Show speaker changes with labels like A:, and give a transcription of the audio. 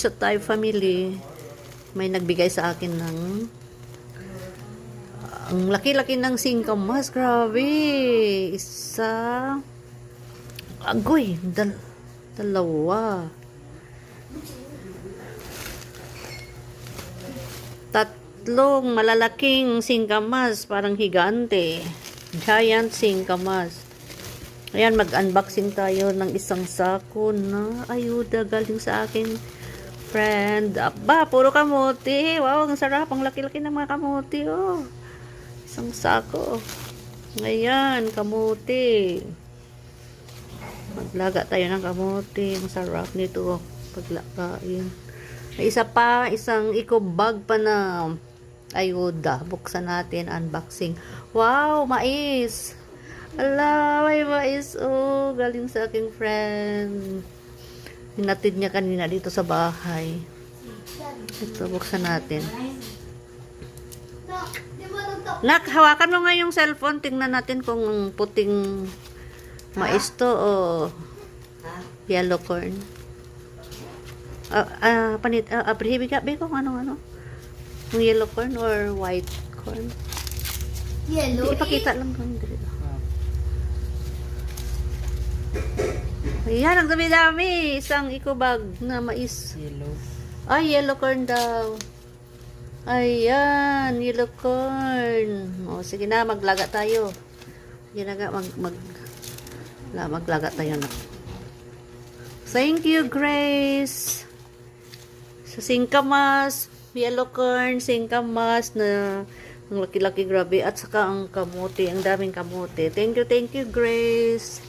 A: Sa Thai family, may nagbigay sa akin ng ang laki-laki ng singkamas. Grabe. Isa. Agoy. Dalawa. Tatlong malalaking singkamas. Parang higante. Giant singkamas. Ayan, mag-unboxing tayo ng isang sako na ayuda galing sa akin friend. Aba, puro kamote. Wow, ang sarap. Ang laki-laki ng mga kamote, oh. Isang sako. Ayan, kamote. Maglaga tayo ng kamote. Ang sarap nito, oh, paglakain. May isa pa, isang eco bag pa na ayuda. Buksan natin, unboxing. Wow, mais. Ala, may mais. Oh, galing sa aking friend. Hinatid niya kanina dito sa bahay. Ito, buksan natin. Nak, hawakan mo nga yung cellphone. Tingnan natin kung puting mais to o yellow corn. Abrihibi ka, be, kung ano-ano. Yung yellow corn or white corn.
B: Yellow.
A: Ipakita lang kung dito. Ayan, ang dami-dami. Isang eco bag na mais.
C: Yellow.
A: Ay, yellow corn daw. Ayan, yellow corn. O, sige na, maglaga tayo. Sige na nga, maglaga tayo na. Thank you, Grace. Sa singkamas, yellow corn, singkamas na ang laki-laki, grabe. At saka ang kamote, ang daming kamote. Thank you, Grace.